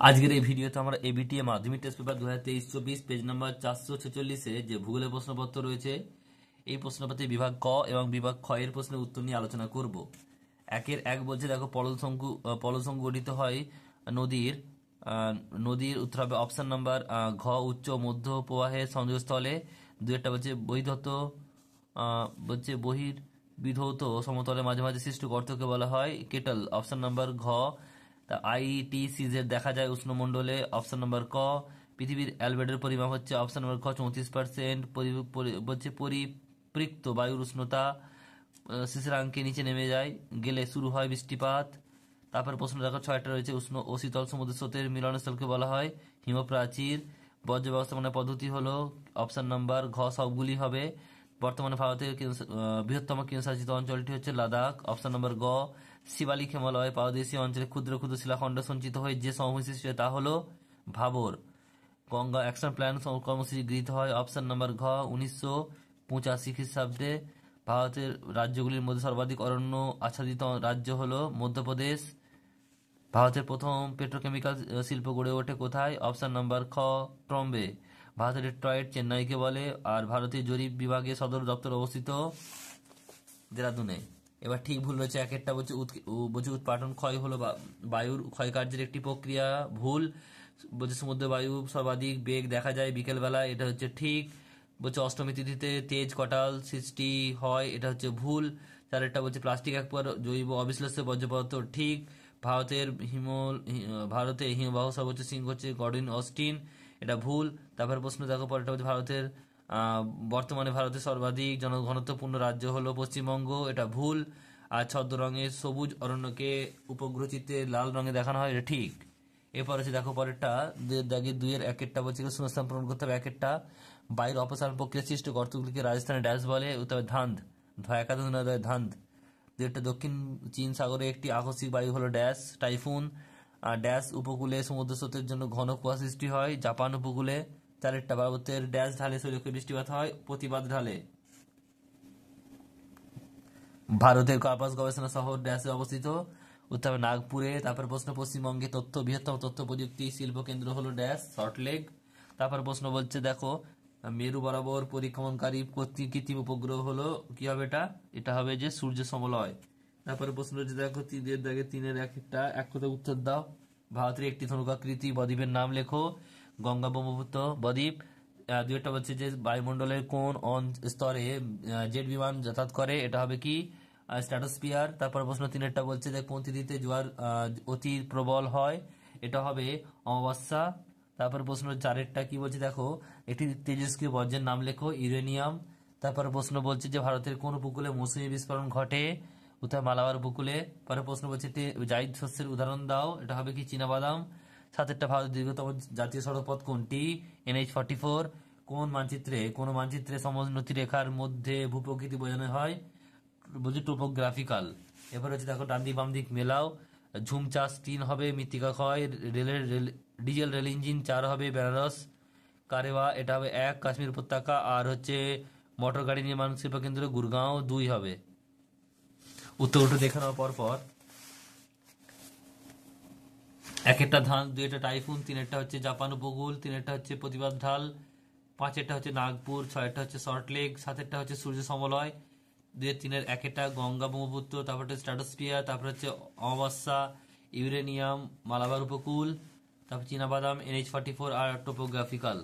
আজকের এই ভিডিওতে আমরা এবিটিএ মাধ্যমিক টেস্ট পেপার 2023-24 পেজ নাম্বার 446-এ যে ভূগোলের প্রশ্নপত্র রয়েছে এই প্রশ্নপত্রে বিভাগ ক এবং বিভাগ খ এর প্রশ্নের উত্তর নিয়ে আলোচনা করব। একের এক বলছে দেখো পললসংখ্য গঠিত হয় নদীর উত্তর হবে অপশন নাম্বার ঘ উচ্চ মধ্য প্রবাহের সংযোগস্থলে। দুইটা বলছে বহির্বিধৌত সমতলে মাঝে মাঝে সৃষ্ট গর্তকে বলা হয় কেটল, অপশন নাম্বার ঘ। আইটিসিজেড দেখা যায় উষ্ণমণ্ডলে, অপশন নাম্বার ক। পৃথিবীর অ্যালবেডের পরিমাপ হচ্ছে অপশন নাম্বার খ 34%। বলছে পরিপৃক্ত বায়ুর উষ্ণতা শিশিরাঙ্কে নিচে নেমে যায় গেলে শুরু হয় বৃষ্টিপাত। তারপর প্রশ্ন দেখো ছয়টা রয়েছে। উষ্ণ ও শীতল সমুদ্র স্রোতের মিলনস্থলকে বলা হয় হিমপ্রাচীর। বর্জ্য ব্যবস্থাপনা পদ্ধতি হলো অপশন নাম্বার ঘ সবগুলি হবে। বর্তমানে ভারতের বৃহত্তম কেন্দ্রশাসিত অঞ্চলটি হচ্ছে লাদাখ, অপশন নম্বর গ। শিবালিক হিমালয় পাদদেশীয় অঞ্চলে ক্ষুদ্র ক্ষুদ্র শিলাখণ্ড সঞ্চিত হয়ে যে সমভূমি সৃষ্টি হয় তা হলো ভাবর। গঙ্গা অ্যাকশন প্ল্যান কর্মসূচি গৃহীত হয় অপশন নম্বর ঘ 1985 খ্রিস্টাব্দে। ভারতের রাজ্যগুলির মধ্যে সর্বাধিক অরণ্য আচ্ছাদিত রাজ্য হলো মধ্যপ্রদেশ। ভারতের প্রথম পেট্রোকেমিক্যাল শিল্প গড়ে ওঠে কোথায়? অপশন নাম্বার খ ট্রম্বে। ভারতের ডেট্রয়েট চেন্নাইকে বলে। আর ভারতীয় জরিপ বিভাগের সদর দপ্তর অবস্থিত দেরাদুনে। এবার ঠিক ভুল রয়েছে এক একটা। বলছে উৎপাটন ক্ষয় হলো বায়ুর ক্ষয়কার্যের একটি প্রক্রিয়া, ভুল। বলছে সমুদ্র বায়ু সর্বাধিক বেগ দেখা যায় বিকেলবেলা, এটা হচ্ছে ঠিক। বলছে অষ্টমী তিথিতে তেজ কটাল সৃষ্টি হয়, এটা হচ্ছে ভুল। চারেরটা বলছে প্লাস্টিক এক প্রকার জৈব অবিশ্লেষ্য বর্জ্য পদার্থ, ঠিক। ভারতে হিমবাহ সর্বোচ্চ শৃঙ্গ হচ্ছে গর্ডন অস্টিন, এটা ভুল। তারপর প্রশ্ন দেখো পরেরটা বলছে বর্তমানে ভারতের সর্বাধিক জনঘনত্বপূর্ণ রাজ্য হলো পশ্চিমবঙ্গ, এটা ভুল। আর ছদ্ম রঙের সবুজ অরণ্যকে উপগ্রহ চিত্রে লাল রঙে দেখানো হয়, এটা ঠিক। এরপর হচ্ছে দেখো পরেরটা দুইয়ের এক একটা বলছে শূন্যস্থান পূরণ করতে হবে। এক একটা বায়ুর অপসারণ প্রক্রিয়া সৃষ্ট গর্তগুলিকে রাজস্থানে ড্যাশ বলে, উত্তর ধান্ধ। একাদশ ধান্ধ। যেটা দক্ষিণ চীন সাগরে একটি আকস্মিক বায়ু হলো ড্যাশ টাইফুন। ড্যাশ উপকূলে সমুদ্র স্রোতের জন্য ঘন কুয়া সৃষ্টি হয় জাপান উপকূলে। চারেরটা পার্বত্যের ড্যাশ ঢালে শৈলক্ষে বৃষ্টিপাত হয় প্রতিবাদ ঢালে। ভারতের কার্পাস গবেষণা শহর ড্যাশে অবস্থিত, উত্তর নাগপুরে। তারপর প্রশ্ন পশ্চিমবঙ্গে বৃহত্তম তথ্য প্রযুক্তি শিল্প কেন্দ্র হলো ড্যাশ সল্টলেক। তারপর প্রশ্ন বলছে দেখো মেরু বরাবর পরিক্রমণকারী কৃত্রিম উপগ্রহ হলো কি হবে? এটা হবে যে সূর্য সমলয়। তারপরে প্রশ্ন হচ্ছে দেখো তিনের এক একটা এক কথা উত্তর দাও। ভারতের একটি ধনুকাকৃতি বদ্বীপের নাম লেখো। গঙ্গা ব্রহ্মপুত্র বদ্বীপ। দুইটা বলছে যে বায়ুমণ্ডলের কোন স্তরে জেট বিমান যাতায়াত করে, এটা হবে কি স্ট্র্যাটোস্ফিয়ার। তারপর প্রশ্ন তিনেরটা বলছে যে কোন তিথিতে জোয়ার অতি প্রবল হয়, এটা হবে অমাবস্যা। তারপর প্রশ্ন চারেরটা কি বলছে দেখো একটি তেজস্ক্রিয় বর্জ্যের নাম লেখো ইউরেনিয়াম। তারপর প্রশ্ন বলছে যে ভারতের কোন উপকূলে মৌসুমী বিস্ফোরণ ঘটে, উত্তর মালাবার উপকূলে। পরে প্রশ্ন বলছে জাইদ শস্যের উদাহরণ দাও, এটা হবে কি চীনাবাদাম। সাতেরটা ভারতের দীর্ঘতম জাতীয় সড়কপথ কোনটি? NH-44। কোন মানচিত্রে সমোন্নতি রেখার মধ্যে ভূপ্রকৃতি বোঝানো হয়? বলছি টোপোগ্রাফিক্যাল। এবার হচ্ছে দেখো ডান দিক বাম দিক মেলাও। ঝুম চাষ 3 হবে, মৃত্তিকা ক্ষয়। ডিজেল রেল ইঞ্জিন 4 হবে, বেনারস। কারেওয়া এটা হবে 1, কাশ্মীর উপত্যকা। আর হচ্ছে মোটর গাড়ি নির্মাণ শিল্প কেন্দ্র গুরগাঁও 2 হবে। উত্তরটা দেখে নেওয়ার পর এক একটা ধান, দুইটা টাইফুন, তিনেরটা হচ্ছে জাপান উপকূল, তিনেরটা হচ্ছে প্রতিবাদ ঢাল, পাঁচেরটা হচ্ছে নাগপুর, ছয়েরটা হচ্ছে সল্টলেক, সাতেরটা হচ্ছে সূর্য সমলয়, তিনের এক একটা গঙ্গা ব্রহ্মপুত্র, তারপর হচ্ছে স্ট্র্যাটোস্ফিয়ার, তারপর হচ্ছে অমাবস্যা, ইউরেনিয়াম, মালাবার উপকূল, তারপর চীনাবাদাম, NH-44 আর টোপোগ্রাফিক্যাল।